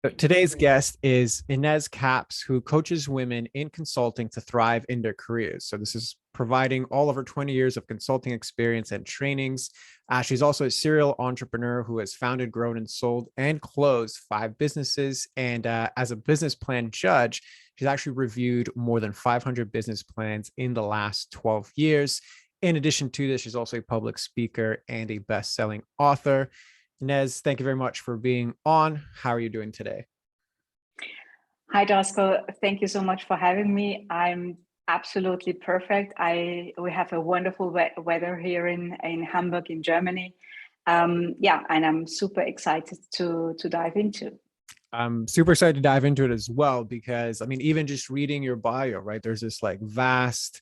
Today's guest is Ines Kaps, who coaches women in consulting to thrive in their careers. So this is providing all of her 20 years of consulting experience and trainings. She's also a serial entrepreneur who has founded, grown, and sold and closed 5 businesses. And as a business plan judge, she's actually reviewed more than 500 business plans in the last 12 years. In addition to this, she's also a public speaker and a best-selling author. Inez, thank you very much for being on. How are you doing today? Hi, Josko. Thank you so much for having me. I'm absolutely perfect. We have a wonderful weather here in Hamburg, in Germany. Yeah, and I'm super excited to dive into. I'm super excited to dive into it as well, because I mean, even just reading your bio, right? There's this like vast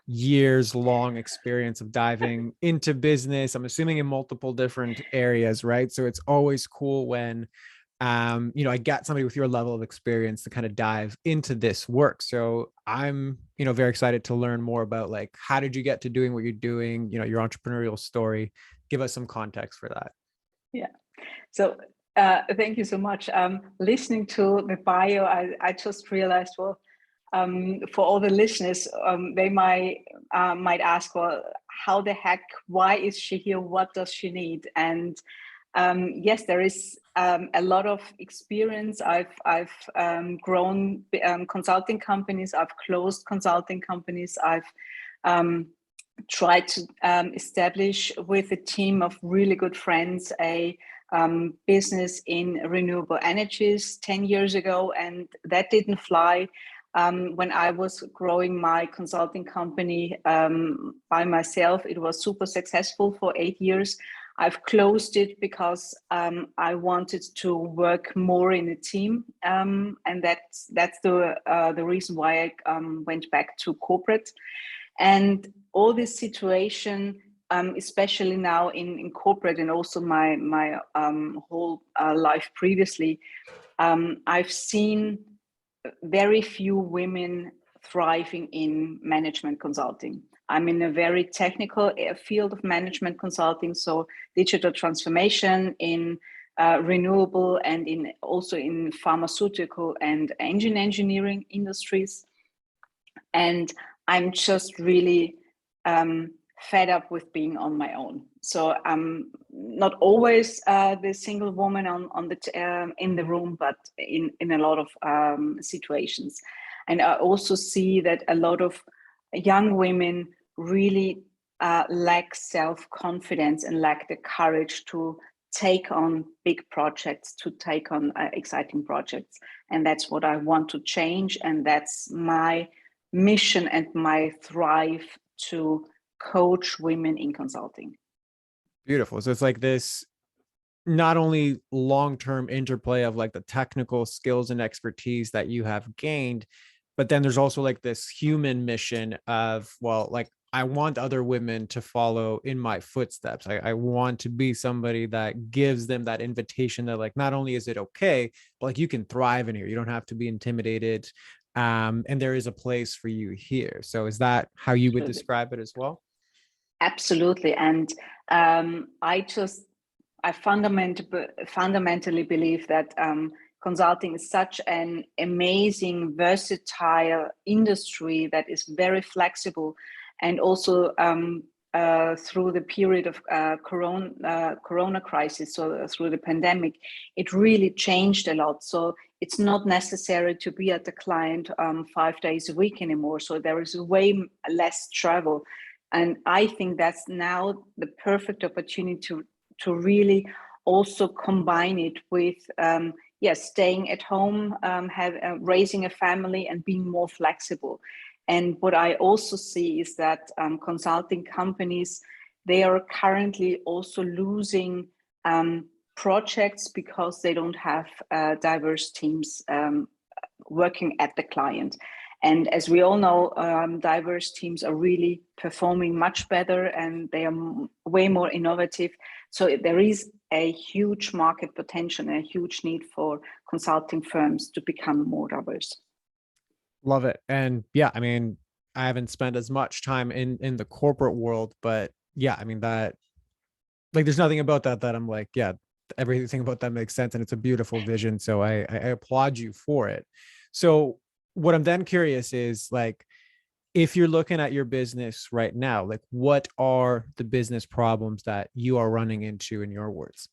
years long experience of diving into business. I'm assuming in multiple different areas, right? So it's always cool when I got somebody with your level of experience to kind of dive into this work. So I'm, very excited to learn more about like, how did you get to doing what you're doing, your entrepreneurial story. Give us some context for that. Yeah. So thank you so much. Listening to the bio, I just realized, well, for all the listeners, they might ask, well, how the heck, why is she here? What does she need? And yes, there is a lot of experience. I've grown consulting companies. I've closed consulting companies. I've tried to establish with a team of really good friends a business in renewable energies 10 years ago, and that didn't fly. When I was growing my consulting company by myself, it was super successful for 8 years. I've closed it because I wanted to work more in a team, and that's the reason why I went back to corporate. And all this situation, especially now in corporate, and also my whole life previously, I've seen very few women thriving in management consulting. I'm in a very technical field of management consulting, so digital transformation in renewable and also in pharmaceutical and engine engineering industries. And I'm just really fed up with being on my own. So I'm not always the single woman on the in the room, but in a lot of situations. And I also see that a lot of young women really lack self-confidence and lack the courage to take on big projects, to take on exciting projects. And that's what I want to change. And that's my mission and my thrive to coach women in consulting. Beautiful. So it's like this not only long-term interplay of like the technical skills and expertise that you have gained, but then there's also like this human mission of, well, like I want other women to follow in my footsteps. I want to be somebody that gives them that invitation that like, not only is it okay, but like you can thrive in here. You don't have to be intimidated. And there is a place for you here. So is that how you would describe it as well? Absolutely. And I fundamentally believe that consulting is such an amazing, versatile industry that is very flexible. And also through the period of corona crisis, so through the pandemic, it really changed a lot. So it's not necessary to be at the client 5 days a week anymore. So there is way less travel. And I think that's now the perfect opportunity to really also combine it with, staying at home, raising a family and being more flexible. And what I also see is that consulting companies, they are currently also losing projects because they don't have diverse teams working at the client. And as we all know, diverse teams are really performing much better and they are way more innovative. So there is a huge market potential and a huge need for consulting firms to become more diverse. Love it. And yeah, I mean, I haven't spent as much time in the corporate world, but yeah, I mean that like there's nothing about that I'm like, yeah, everything about that makes sense, and it's a beautiful vision. So I applaud you for it. So what I'm then curious is, like, if you're looking at your business right now, like, what are the business problems that you are running into, in your words?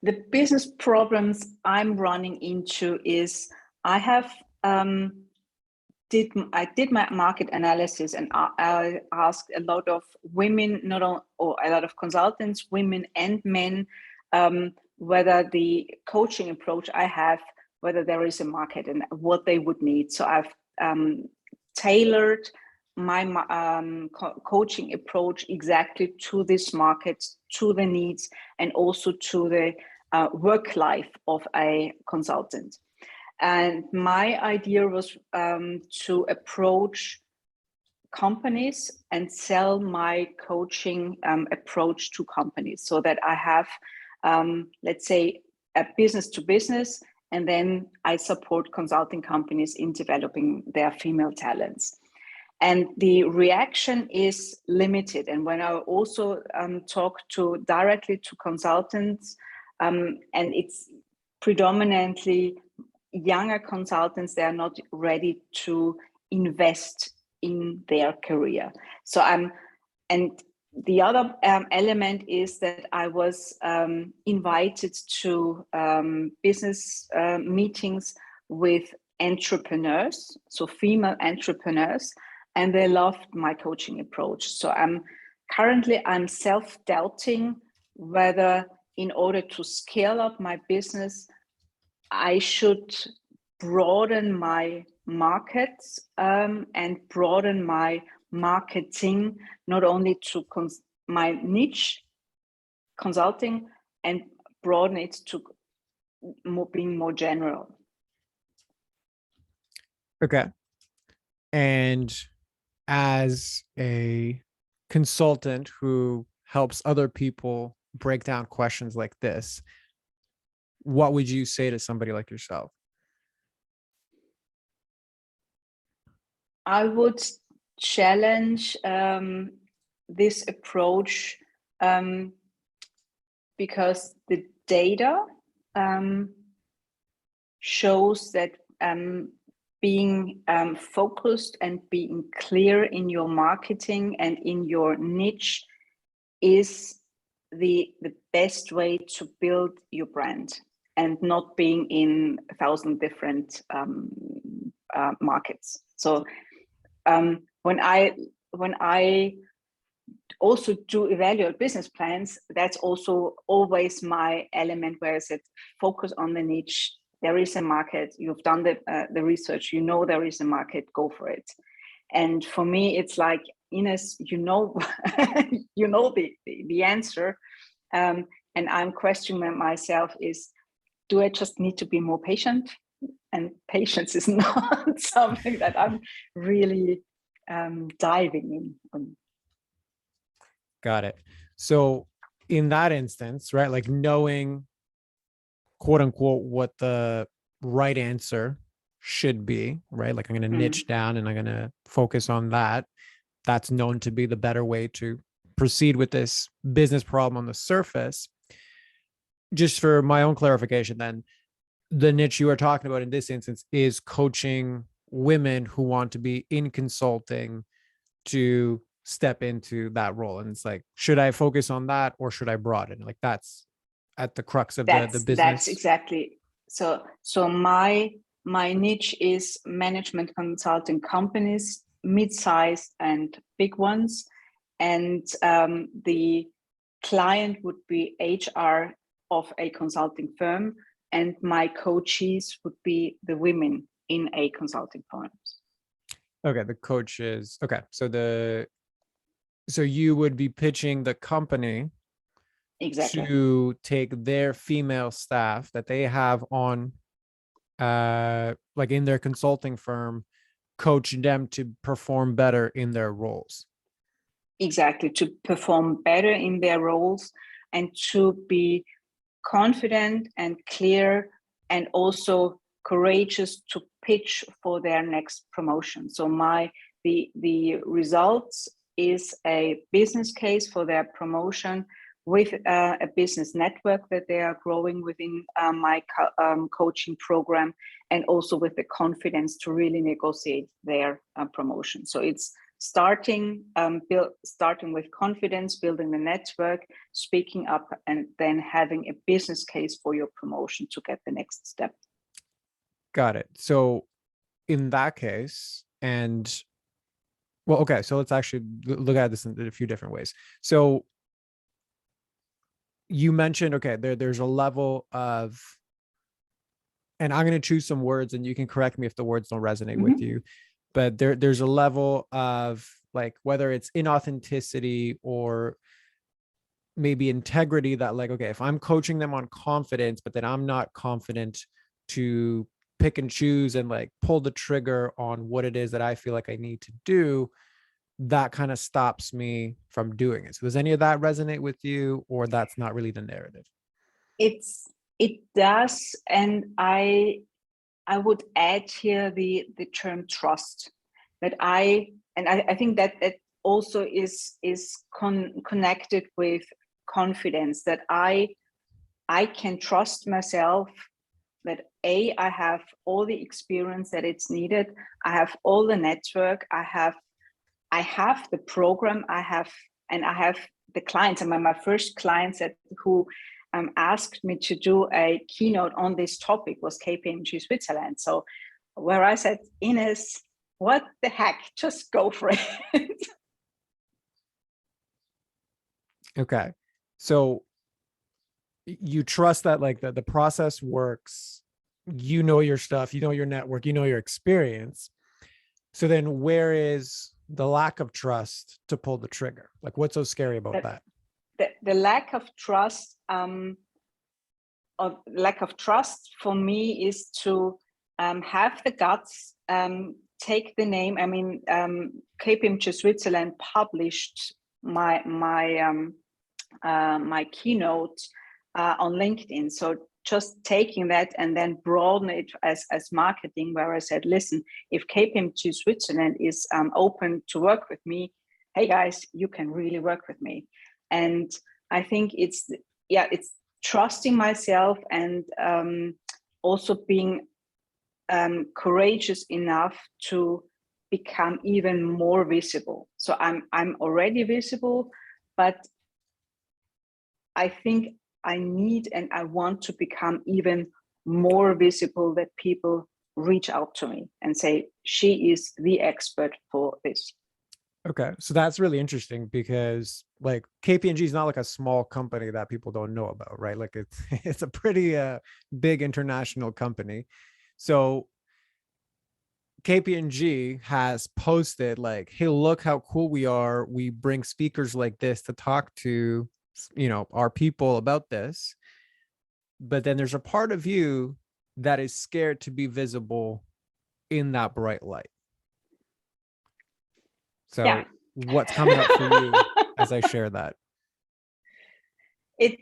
The business problems I'm running into is I have I did my market analysis, and I asked a lot of women, not all, or a lot of consultants, women and men, whether the coaching approach I have, whether there is a market and what they would need. So I've tailored my coaching approach exactly to this market, to the needs, and also to the work life of a consultant. And my idea was to approach companies and sell my coaching approach to companies, so that I have, let's say, a business to business, and then I support consulting companies in developing their female talents. And the reaction is limited. And when I also talk directly to consultants, and it's predominantly younger consultants, they are not ready to invest in their career. So and the other element is that I was invited to business meetings with entrepreneurs, so female entrepreneurs, and they loved my coaching approach. So I'm self-doubting whether, in order to scale up my business, I should broaden my markets and broaden my marketing, not only to my niche consulting, and broaden it to being more general. Okay. And as a consultant who helps other people break down questions like this, what would you say to somebody like yourself? I would challenge this approach because the data shows that being focused and being clear in your marketing and in your niche is the best way to build your brand, and not being in 1,000 different markets. So when I also do evaluate business plans, that's also always my element, where I said focus on the niche. There is a market. You've done the research. You know there is a market. Go for it. And for me, it's like, Ines, you know the answer, and I'm questioning myself: do I just need to be more patient? And patience is not something that I'm really diving in. Got it. So in that instance, right, like, knowing, quote unquote, what the right answer should be, right? Like, I'm going to niche down and I'm going to focus on that. That's known to be the better way to proceed with this business problem on the surface. Just for my own clarification, then, the niche you are talking about in this instance is coaching women who want to be in consulting to step into that role. And it's like, should I focus on that, or should I broaden? Like, that's at the crux of the business. That's exactly. So my niche is management consulting companies, mid-sized and big ones, and the client would be HR of a consulting firm, and my coachees would be the women in a consulting firm. Okay, the coaches. Okay, so you would be pitching the company Exactly. to take their female staff that they have on, like, in their consulting firm, coach them to perform better in their roles. Exactly, to perform better in their roles, and to be confident and clear, and also courageous to pitch for their next promotion. So the results is a business case for their promotion, with a business network that they are growing within my coaching program, and also with the confidence to really negotiate their promotion. So it's starting with confidence, building the network, speaking up, and then having a business case for your promotion to get the next step. Got it. So in that case, okay, so let's actually look at this in a few different ways. So you mentioned, okay, there's a level of, and I'm going to choose some words and you can correct me if the words don't resonate with you, but there's a level of, like, whether it's inauthenticity or maybe integrity, that, like, okay, if I'm coaching them on confidence, but then I'm not confident to pick and choose and like pull the trigger on what it is that I feel like I need to do, that kind of stops me from doing it. So does any of that resonate with you, or that's not really the narrative? It does, and I would add here the term trust. That I think that also is connected with confidence. That I can trust myself. That I have all the experience that it's needed. I have all the network. I have the program. I have the clients. And my first clients who asked me to do a keynote on this topic was KPMG Switzerland. So where I said, Ines, what the heck, just go for it. Okay. So you trust that, like, the process works, you know your stuff, you know your network, you know your experience. So then where is the lack of trust to pull the trigger? Like, what's so scary about that? The lack of trust, or lack of trust for me is to have the guts, take the name. I mean, KPMG Switzerland published my keynote on LinkedIn. So just taking that and then broaden it as marketing, where I said, listen, if KPMG Switzerland is open to work with me, hey guys, you can really work with me. And I think it's trusting myself, and also being courageous enough to become even more visible. So I'm already visible, but I think I need and I want to become even more visible, that people reach out to me and say, she is the expert for this. Okay. So that's really interesting, because like KPMG is not like a small company that people don't know about, right? Like it's a pretty big international company. So KPMG has posted like, hey, look how cool we are. We bring speakers like this to talk to, our people about this. But then there's a part of you that is scared to be visible in that bright light. So what's coming up for you as I share that? It's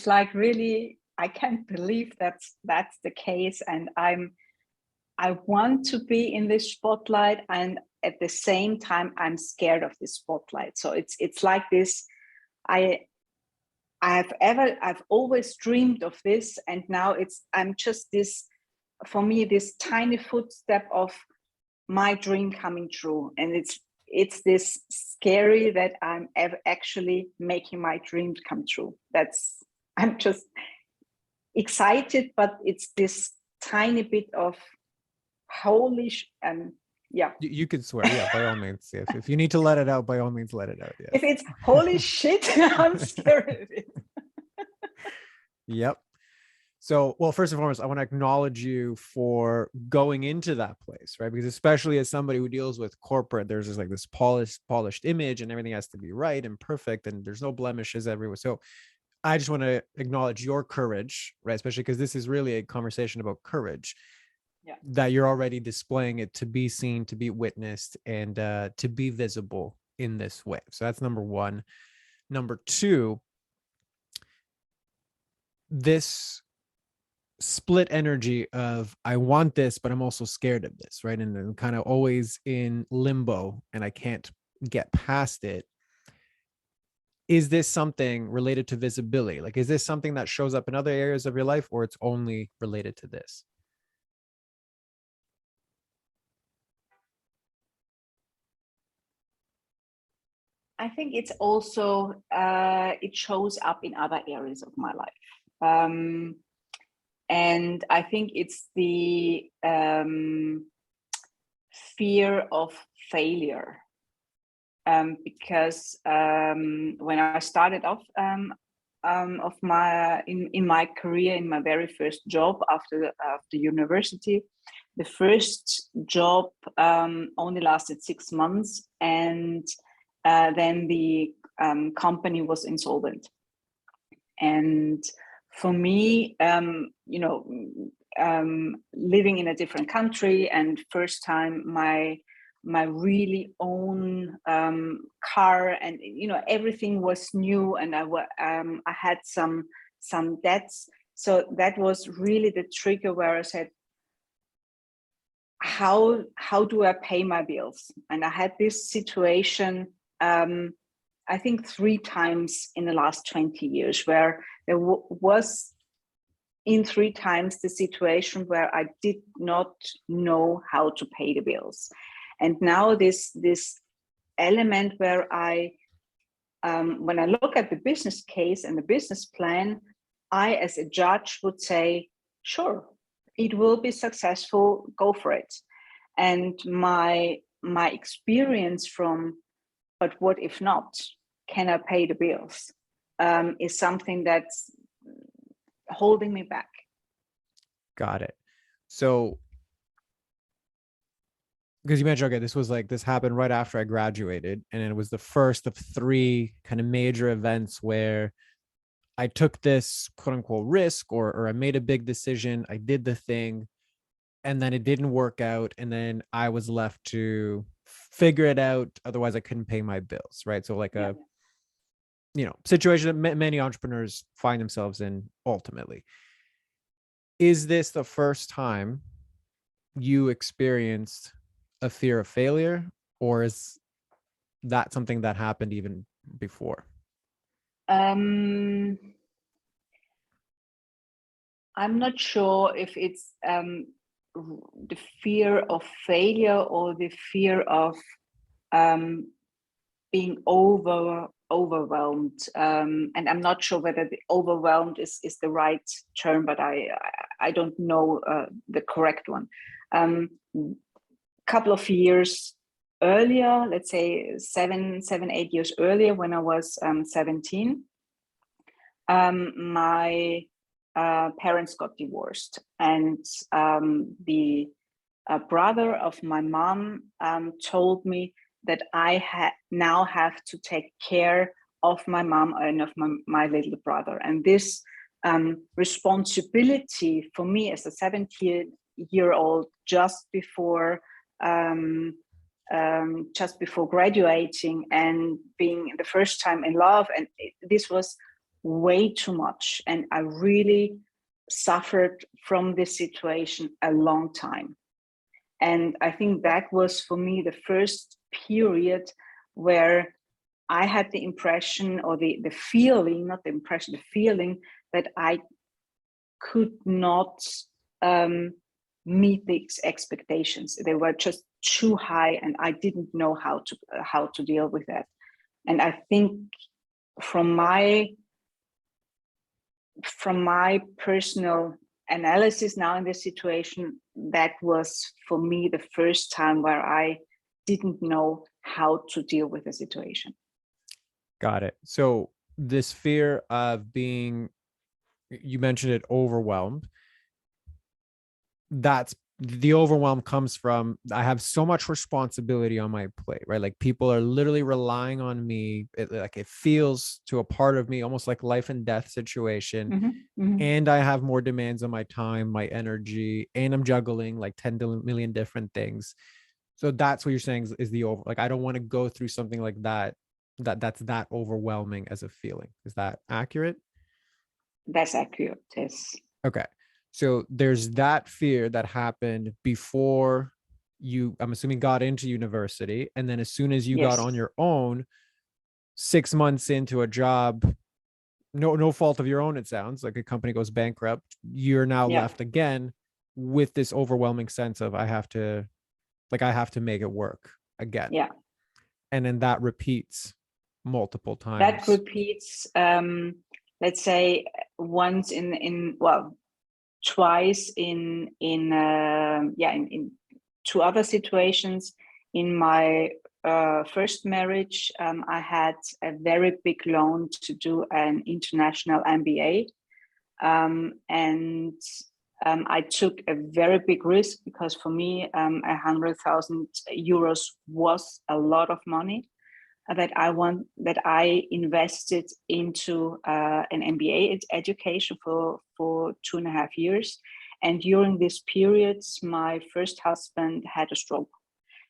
like, really, I can't believe that's the case. And I want to be in this spotlight, and at the same time I'm scared of this spotlight. So it's like this. I've always dreamed of this, and now I'm just this, for me, this tiny footstep of my dream coming true. And it's this scary that I'm actually making my dream come true. I'm just excited, but it's this tiny bit of holy You could swear, yeah, by all means. If you need to let it out, by all means, let it out. Yeah. If it's holy shit, I'm scared of it. Yep. So, well, first and foremost, I want to acknowledge you for going into that place, right? Because especially as somebody who deals with corporate, there's just like this polished image, and everything has to be right and perfect, and there's no blemishes everywhere. So I just want to acknowledge your courage, right? Especially because this is really a conversation about courage. Yeah. That you're already displaying it to be seen, to be witnessed, and to be visible in this way. So that's number one. Number two, this split energy of, I want this, but I'm also scared of this, right? And I'm kind of always in limbo and I can't get past it. is this something related to visibility? Like, is this something that shows up in other areas of your life, or it's only related to this? I think it's also it shows up in other areas of my life, and I think it's the fear of failure, because when I started off of my in my career, in my very first job after university, the first job only lasted 6 months, and then the company was insolvent. And for me, living in a different country, and first time my really own car, and everything was new, and I had some debts. So that was really the trigger where I said, how do I pay my bills? And I had this situation, I think 3 times in the last 20 years, where there was in 3 times the situation where I did not know how to pay the bills. And now this element where I, when I look at the business case and the business plan, I as a judge would say, sure, it will be successful, go for it. And my experience from, but what if not? Can I pay the bills? Is something that's holding me back. Got it. So, because you mentioned, okay, this happened right after I graduated, and it was the first of 3 kind of major events where I took this quote unquote risk, or I made a big decision. I did the thing, and then it didn't work out. And then I was left to figure it out. Otherwise I couldn't pay my bills. Right. So like a, situation that many entrepreneurs find themselves in ultimately. Is this the first time you experienced a fear of failure, or is that something that happened even before? I'm not sure if it's the fear of failure or the fear of being overwhelmed, and I'm not sure whether the overwhelmed is the right term, but I don't know the correct one. Couple of years earlier, let's say 8 years earlier, when I was 17, my parents got divorced, and the brother of my mom told me that I now have to take care of my mom and of my little brother. And this responsibility for me as a 17-year-old, just before graduating and being the first time in love, and this was way too much, and I really suffered from this situation a long time. And I think that was for me the first period where I had the impression, or the feeling, not the impression, the feeling that I could not meet the expectations. They were just too high, and I didn't know how to deal with that. And I think from my personal analysis now in this situation, that was for me the first time where I didn't know how to deal with the situation. Got it. So this fear of being, you mentioned it, overwhelmed. That's the overwhelm comes from, I have so much responsibility on my plate, right? Like people are literally relying on me. It feels to a part of me almost like life and death situation. Mm-hmm. Mm-hmm. And I have more demands on my time, my energy, and I'm juggling like 10 million different things. So that's what you're saying is the over, like, I don't want to go through something like that's that overwhelming as a feeling. Is that accurate? That's accurate, yes. Okay. So there's that fear that happened before you, I'm assuming, got into university. And then as soon as you got Yes. on your own, 6 months into a job, no fault of your own, it sounds like a company goes bankrupt, you're now Yeah. left again with this overwhelming sense of I have to make it work again. Yeah. And then that repeats multiple That times. repeats, let's say once twice in two other situations. In my first marriage, I had a very big loan to do an international MBA, and I took a very big risk, because for me, 100,000 euros was a lot of money that I invested into an MBA education for 2.5 years. And during this period, my first husband had a stroke,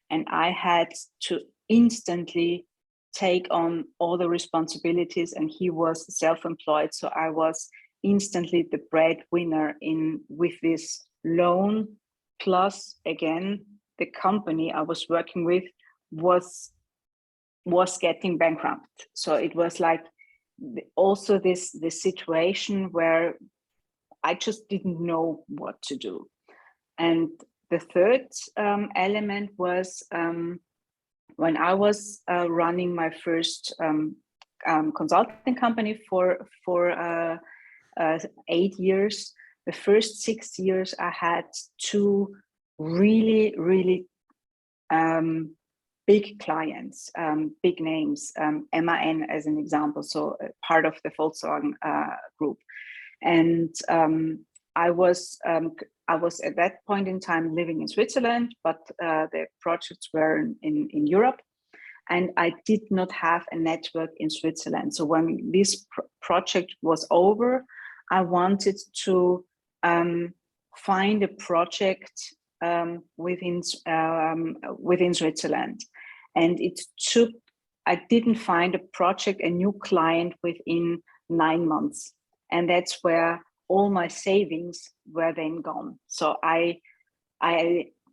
and I had to instantly take on all the responsibilities, and he was self-employed, so I was instantly the breadwinner with this loan. Plus, again, the company I was working with was getting bankrupt. So it was like also this situation where I just didn't know what to do. And the third element was when I was running my first consulting company for 8 years. The first 6 years I had two really, really big clients, big names, MAN as an example, so part of the Volkswagen group. And I was at that point in time living in Switzerland, but the projects were in Europe, and I did not have a network in Switzerland. So when this project was over, I wanted to find a project within Switzerland. And I didn't find a project, a new client within 9 months. And that's where all my savings were then gone. So I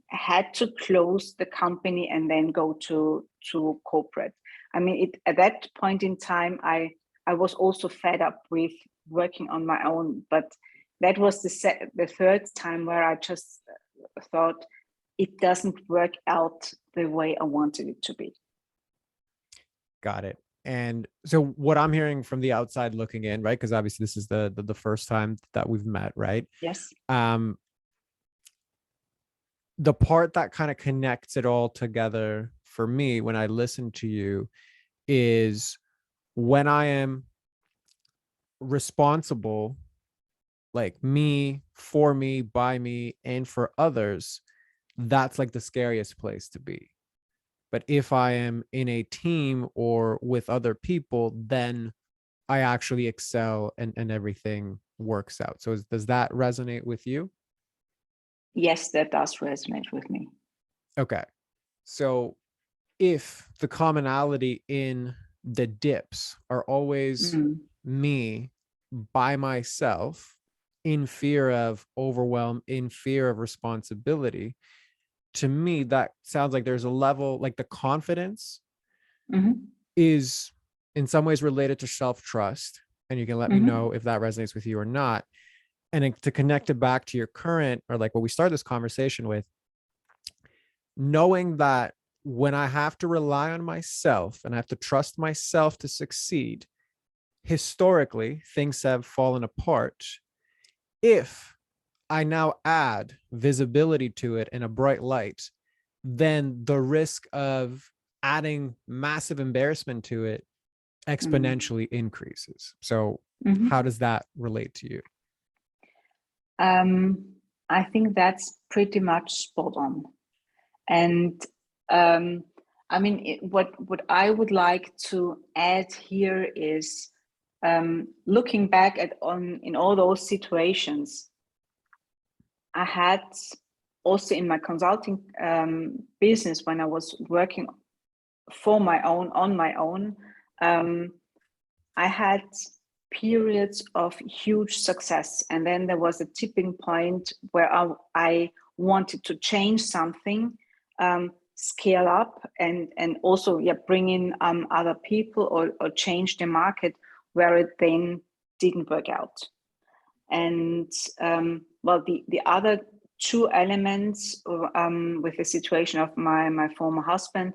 had to close the company and then go to corporate. I mean, at that point in time, I was also fed up with working on my own. But that was the third time where I just thought it doesn't work out the way I wanted it to be. Got it. And so what I'm hearing from the outside looking in, right? Because obviously this is the first time that we've met, right? Yes. The part that kind of connects it all together for me when I listen to you is when I am responsible, like me, for me, by me, and for others, that's like the scariest place to be. But if I am in a team or with other people, then I actually excel and everything works out. So does that resonate with you? Yes, that does resonate with me. Okay. So if the commonality in the dips are always me by myself, in fear of overwhelm, in fear of responsibility, to me, that sounds like there's a level, like the confidence is in some ways related to self-trust. And you can let me know if that resonates with you or not. And to connect it back to your current, or like what we started this conversation with, knowing that when I have to rely on myself and I have to trust myself to succeed, historically, things have fallen apart. If I now add visibility to it and a bright light, then the risk of adding massive embarrassment to it exponentially increases. So how does that relate to you? I think that's pretty much spot on. And I mean, what I would like to add here is looking back in all those situations, I had also in my consulting business, when I was working on my own, I had periods of huge success, and then there was a tipping point where I wanted to change something, scale up and also bring in other people or change the market where it then didn't work out. And well, the other two elements with the situation of my former husband,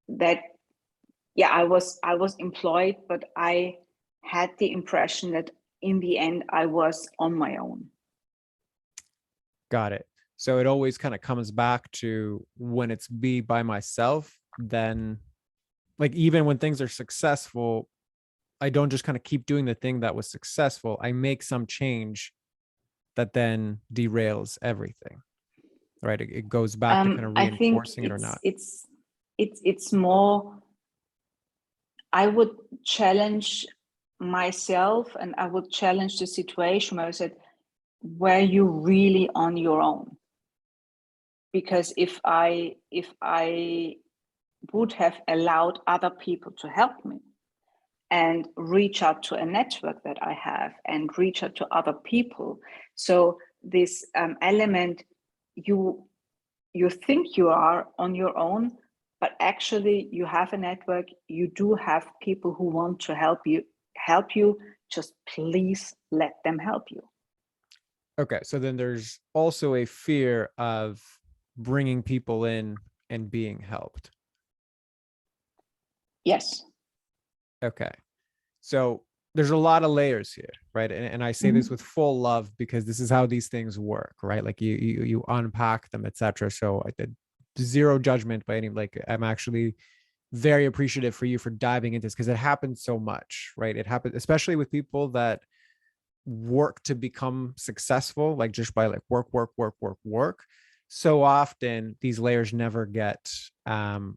that I was employed, but I had the impression that in the end I was on my own. Got it. So it always kind of comes back to when it's be by myself, then like even when things are successful, I don't just kind of keep doing the thing that was successful. I make some change that then derails everything, right? It goes back to kind of I think reinforcing it or not. It's more, I would challenge myself and I would challenge the situation where I said, were you really on your own? Because if I would have allowed other people to help me and reach out to a network that I have and reach out to other people. So this element, you think you are on your own, but actually you have a network, you do have people who want to help you, just please let them help you. Okay, so then there's also a fear of bringing people in and being helped. Yes. Okay. So there's a lot of layers here, right? And I say this with full love because this is how these things work, right? Like you unpack them, etc. So I did zero judgment by any, like I'm actually very appreciative for you for diving into this because it happens so much, right? It happens especially with people that work to become successful, like just by like work. So often these layers never get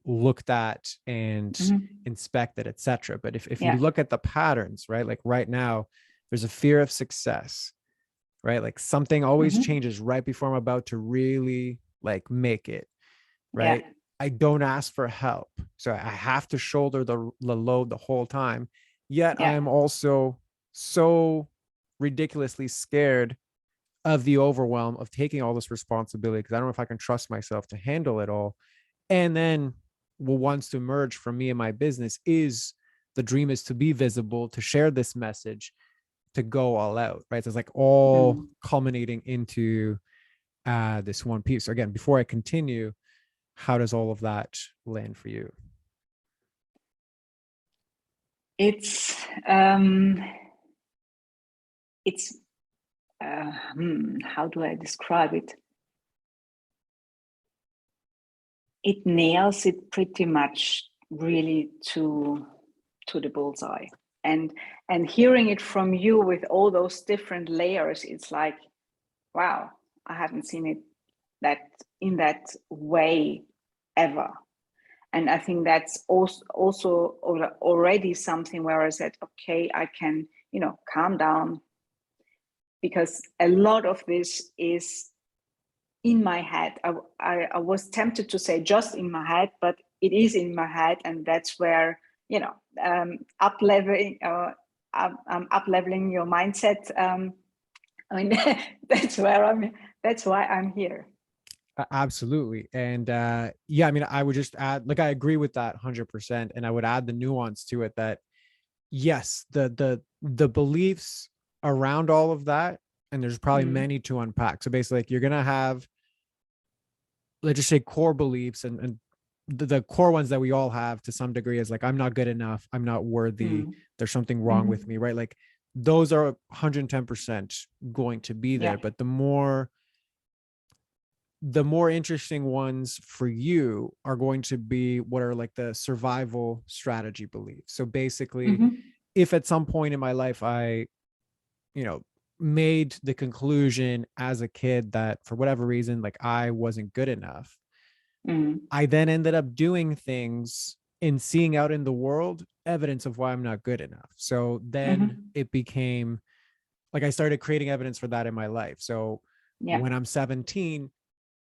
looked at and inspected, etc. But if you look at the patterns, right, like right now there's a fear of success, right? Like something always changes right before I'm about to really like make it, right? I don't ask for help, so I have to shoulder the load the whole time, yet I am also so ridiculously scared of the overwhelm of taking all this responsibility because I don't know if I can trust myself to handle it all. And then what wants to emerge from me and my business is the dream is to be visible, to share this message, to go all out, right? So it's like all culminating into this one piece. So again, before I continue, how does all of that land for you? It's how do I describe it? It nails it pretty much really to the bullseye. And hearing it from you with all those different layers, it's like, wow, I haven't seen it that in that way ever. And I think that's also already something where I said, okay, I can, calm down, because a lot of this is in my head. I was tempted to say just in my head, but it is in my head, and that's where up leveling your mindset. I mean, that's why I'm here. Absolutely. And yeah, I mean, I would just add, like, I agree with that 100%. And I would add the nuance to it that yes, the beliefs around all of that, and there's probably many to unpack. So basically, like, you're gonna have, let's just say, core beliefs, and the core ones that we all have to some degree is like, I'm not good enough, I'm not worthy, there's something wrong with me, right? Like those are 110% going to be there. But the more interesting ones for you are going to be what are like the survival strategy beliefs. So basically, if at some point in my life I, made the conclusion as a kid that for whatever reason, like I wasn't good enough, I then ended up doing things and seeing out in the world evidence of why I'm not good enough. So then it became like I started creating evidence for that in my life. So when I'm 17,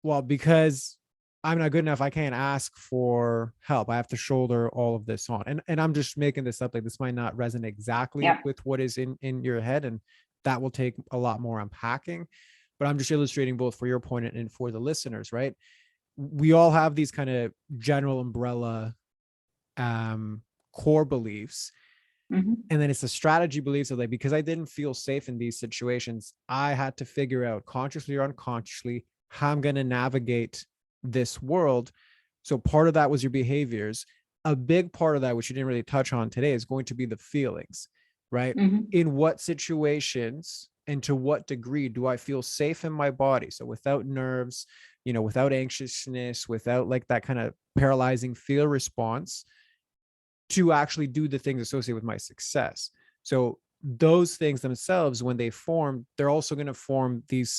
well, because I'm not good enough, I can't ask for help. I have to shoulder all of this on. And I'm just making this up. Like this might not resonate exactly with what is in your head. And that will take a lot more unpacking. But I'm just illustrating both for your point and for the listeners, right? we all have these kind of general umbrella core beliefs. Mm-hmm. And then it's the strategy beliefs of like, because I didn't feel safe in these situations, I had to figure out consciously or unconsciously how I'm going to navigate this world. So part of that was your behaviors. A big part of that, which you didn't really touch on today, is going to be the feelings, right? Mm-hmm. In what situations and to what degree do I feel safe in my body? So without nerves, without anxiousness, without like that kind of paralyzing fear response, to actually do the things associated with my success. So those things themselves, when they form, they're also going to form these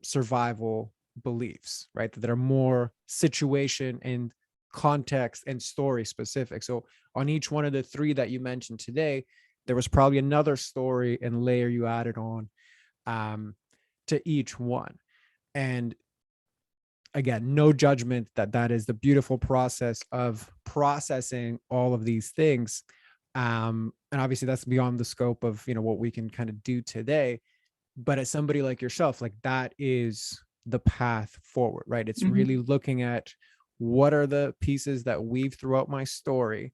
survival beliefs, right? That are more situation and context and story specific. So on each one of the three that you mentioned today, there was probably another story and layer you added on to each one. And again, no judgment, that is the beautiful process of processing all of these things. And obviously that's beyond the scope of, what we can kind of do today. But as somebody like yourself, like that is the path forward, right? It's Mm-hmm. really looking at what are the pieces that weave throughout my story.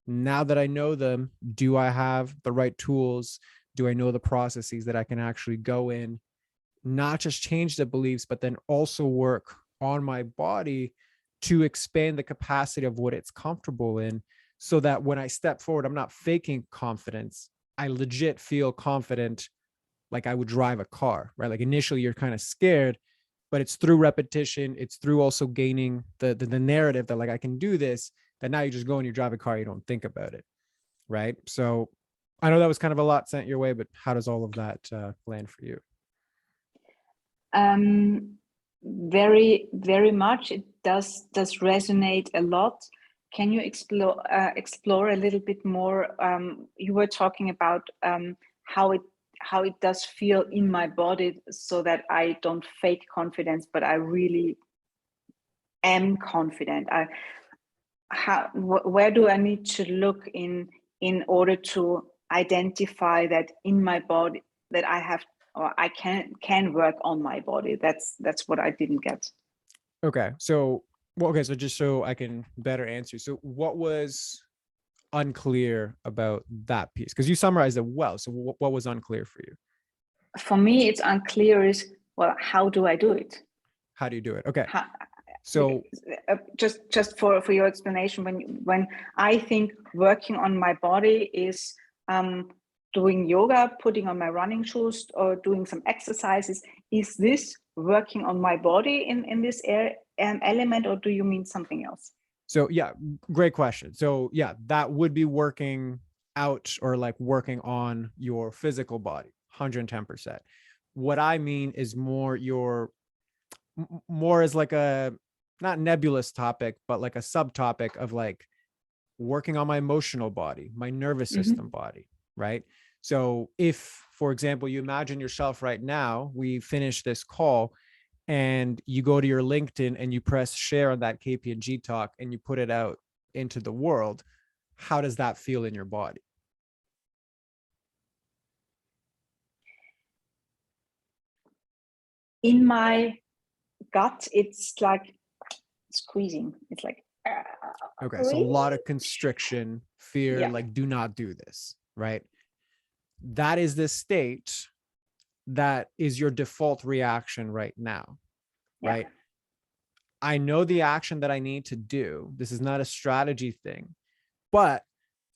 Now that I know them, do I have the right tools? Do I know the processes that I can actually go in, not just change the beliefs, but then also work on my body to expand the capacity of what it's comfortable in, so that when I step forward, I'm not faking confidence. I legit feel confident, like I would drive a car, right? Like initially you're kind of scared, but it's through repetition. It's through also gaining the narrative that like, I can do this, that now you just go and you drive a car, you don't think about it. Right. So I know that was kind of a lot sent your way, but how does all of that land for you? Very, very much. It does resonate a lot. Can you explore a little bit more? You were talking about how it does feel in my body, so that I don't fake confidence, but I really am confident. Where do I need to look in order to identify that in my body, that I have, or I can work on my body? That's what I didn't get. Okay. So, well, okay. So just so I can better answer. So what was unclear about that piece? Because you summarized it well. So what was unclear for you? For me, it's unclear is, well, how do I do it? How do you do it? Okay. How, So just for your explanation, when I think working on my body is doing yoga, putting on my running shoes, or doing some exercises, is this working on my body in this element, or do you mean something else? So yeah, great question. So yeah, that would be working out or like working on your physical body, 110%. What I mean is more as like a, not nebulous topic, but like a subtopic of like working on my emotional body, my nervous system Mm-hmm. body, right? So if, for example, you imagine yourself right now, we finish this call and you go to your LinkedIn and you press share on that KPNG talk and you put it out into the world, how does that feel in your body? In my gut, it's like squeezing. It's like, Okay, so a really? lot of constriction, fear, Yeah. like do not do this, right? That is the state that is your default reaction right now, Yeah. right? I know the action that I need to do. This is not a strategy thing, but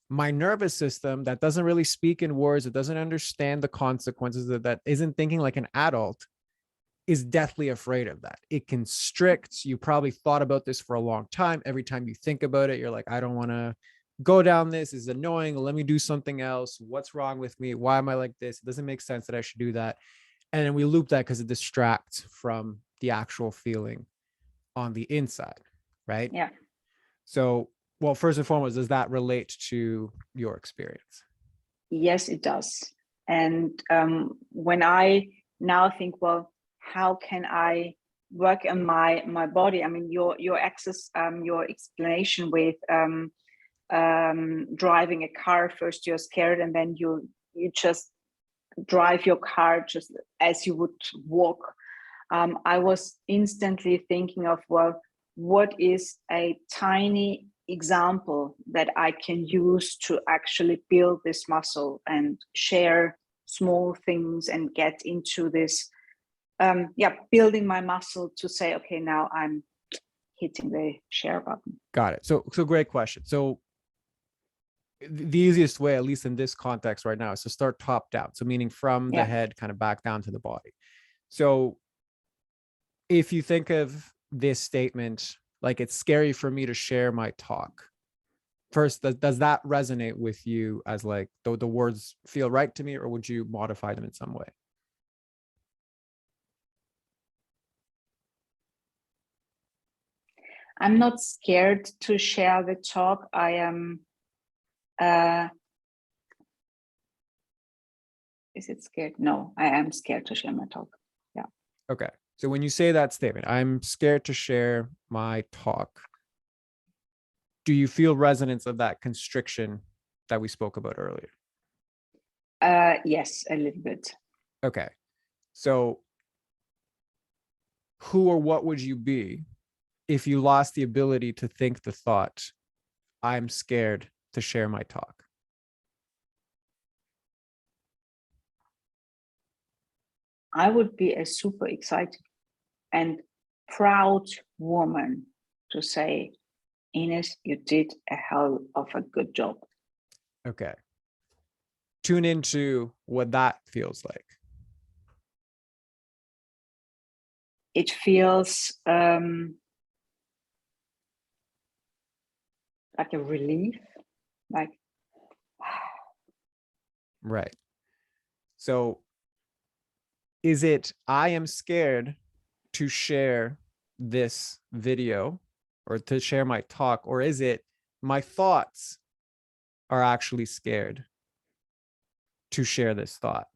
my nervous system that doesn't really speak in words, it doesn't understand the consequences, that isn't thinking like an adult, is deathly afraid of that. It constricts. You probably thought about this for a long time. Every time you think about it, you're like, I don't want to go down this. It's annoying. Let me do something else. What's wrong with me? Why am I like this? It doesn't make sense that I should do that. And then we loop that because it distracts from the actual feeling on the inside, right? Yeah. So, well, first and foremost, does that relate to your experience? Yes, it does. And when I now think, well, how can I work on my body? I mean, your access, your explanation with driving a car. First, you're scared, and then you just drive your car just as you would walk. I was instantly thinking of, well, what is a tiny example that I can use to actually build this muscle and share small things and get into this, building my muscle to say, okay, now I'm hitting the share button. Got it. So great question. So the easiest way, at least in this context right now, is to start top down. So meaning from the head kind of back down to the body. So if you think of this statement, like, it's scary for me to share my talk. First, does that resonate with you as like, the words feel right to me, or would you modify them in some way? I'm not scared to share the talk. I am, is it scared? No, I am scared to share my talk. Yeah. Okay. So when you say that statement, I'm scared to share my talk, do you feel resonance of that constriction that we spoke about earlier? Yes, a little bit. Okay. So who or what would you be if you lost the ability to think the thought, I'm scared to share my talk? I would be a super excited and proud woman to say, Ines, you did a hell of a good job. Okay. Tune into what that feels like. It feels like a relief, like, right. So is it, I am scared to share this video or to share my talk, or is it my thoughts are actually scared to share this thought?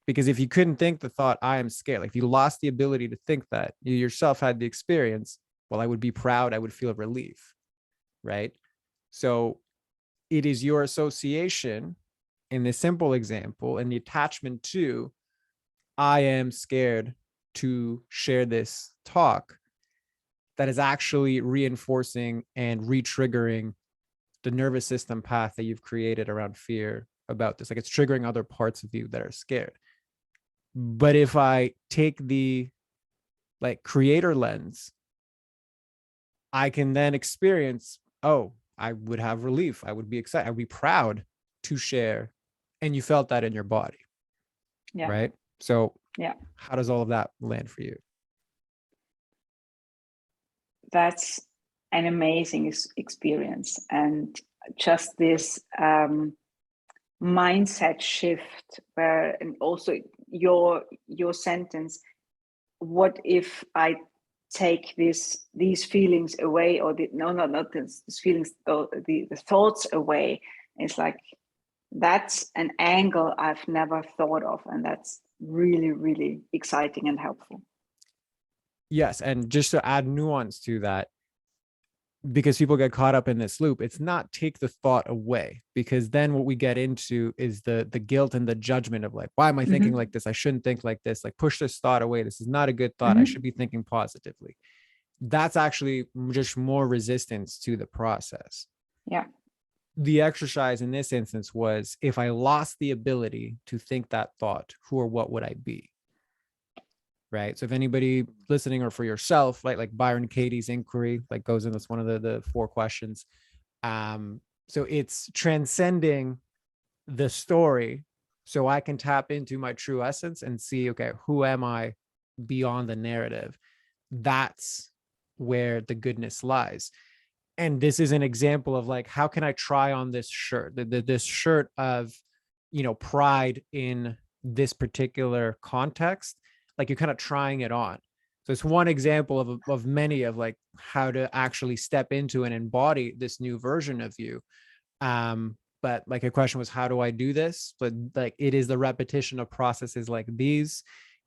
Because if you couldn't think the thought, I am scared, like if you lost the ability to think that, you yourself had the experience, well, I would be proud, I would feel relief, right? So it is your association in this simple example and the attachment to, I am scared to share this talk, that is actually reinforcing and re-triggering the nervous system path that you've created around fear about this. Like, it's triggering other parts of you that are scared. But if I take the like creator lens, I can then experience, oh, I would have relief. I would be excited. I would be proud to share. And you felt that in your body. yeah. Right. So yeah, how does all of that land for you? that's an amazing experience. And just this mindset shift where, and also your sentence, what if I take these feelings away, or not these feelings, the thoughts away? It's like, that's an angle I've never thought of, and that's really, really exciting and helpful. Yes. And just to add nuance to that, because people get caught up in this loop, it's not take the thought away, because then what we get into is the guilt and the judgment of like, why am I thinking like this? I shouldn't think like this. Like, push this thought away. This is not a good thought. I should be thinking positively. That's actually just more resistance to the process. Yeah. The exercise in this instance was, if I lost the ability to think that thought, who or what would I be? Right. So if anybody listening, or for yourself, like Byron Katie's inquiry, like goes in, that's one of the 4 questions. So it's transcending the story so I can tap into my true essence and see, okay, who am I beyond the narrative? That's where the goodness lies. And this is an example of like, how can I try on this shirt, this shirt of, pride in this particular context? Like, you're kind of trying it on. So it's one example of many of like how to actually step into and embody this new version of you. But like, a question was, how do I do this? But like, it is the repetition of processes like these.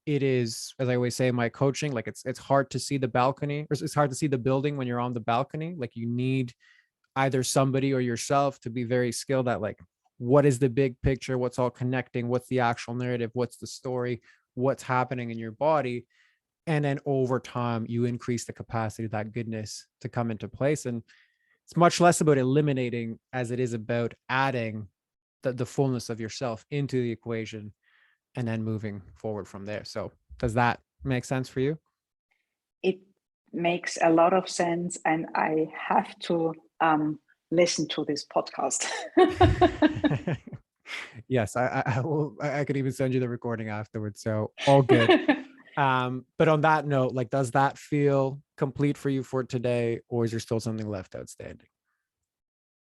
It is, as I always say in my coaching, like it's hard to see the balcony, or it's hard to see the building when you're on the balcony. Like, you need either somebody or yourself to be very skilled at like, what is the big picture? What's all connecting? What's the actual narrative? What's the story? What's happening in your body? And then over time, you increase the capacity of that goodness to come into place. And it's much less about eliminating as it is about adding the fullness of yourself into the equation and then moving forward from there. So does that make sense for you? It makes a lot of sense, and I have to listen to this podcast. Yes, I will. I could even send you the recording afterwards. So all good. But on that note, like, does that feel complete for you for today, or is there still something left outstanding?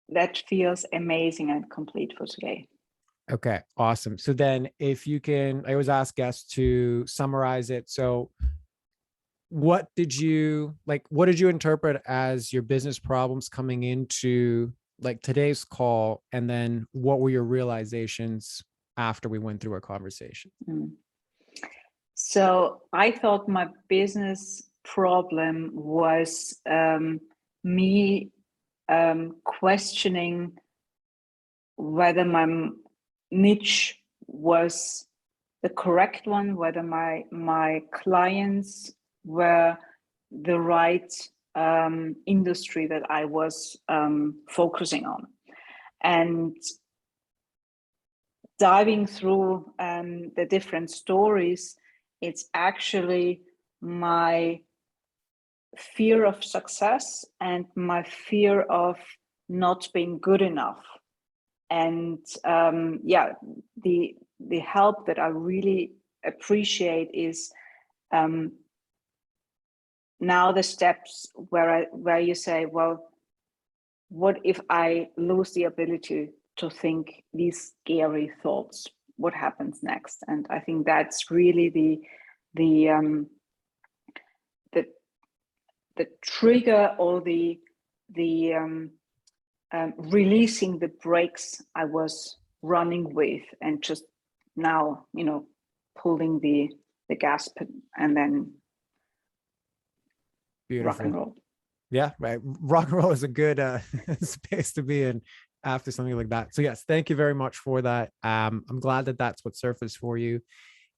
That feels amazing and complete for today. Okay, awesome. So then if you can, I always ask guests to summarize it. So what did you interpret as your business problems coming into like today's call? And then what were your realizations after we went through our conversation? So I thought my business problem was me questioning whether my niche was the correct one, whether my clients were the right industry that I was focusing on. And diving through the different stories, it's actually my fear of success and my fear of not being good enough. And the help that I really appreciate is now the steps where you say, well, what if I lose the ability to think these scary thoughts? What happens next? And I think that's really the trigger, or the releasing the brakes I was running with, and just now, pulling the gas and then Beautiful. rock and roll. Yeah, right. Rock and roll is a good space to be in after something like that. So yes, thank you very much for that. I'm glad that that's what surfaced for you.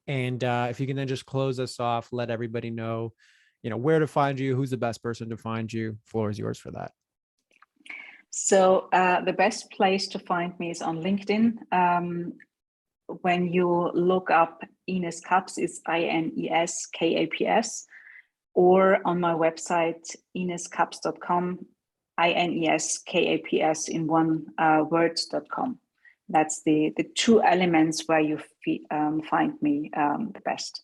And if you can then just close us off, let everybody know, where to find you, who's the best person to find you. Floor is yours for that. So the best place to find me is on LinkedIn. When you look up Ines Kaps, it's Ines Kaps, or on my website, ineskaps.com, INESKAPS in one words.com. That's the two elements where you find me the best.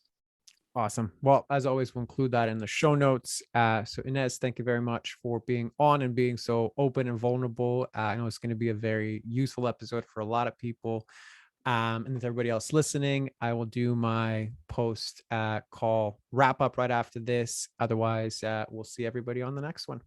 Awesome. Well, as always, we'll include that in the show notes. So Ines, thank you very much for being on and being so open and vulnerable. I know it's going to be a very useful episode for a lot of people. And with everybody else listening, I will do my post call wrap up right after this. Otherwise, we'll see everybody on the next one.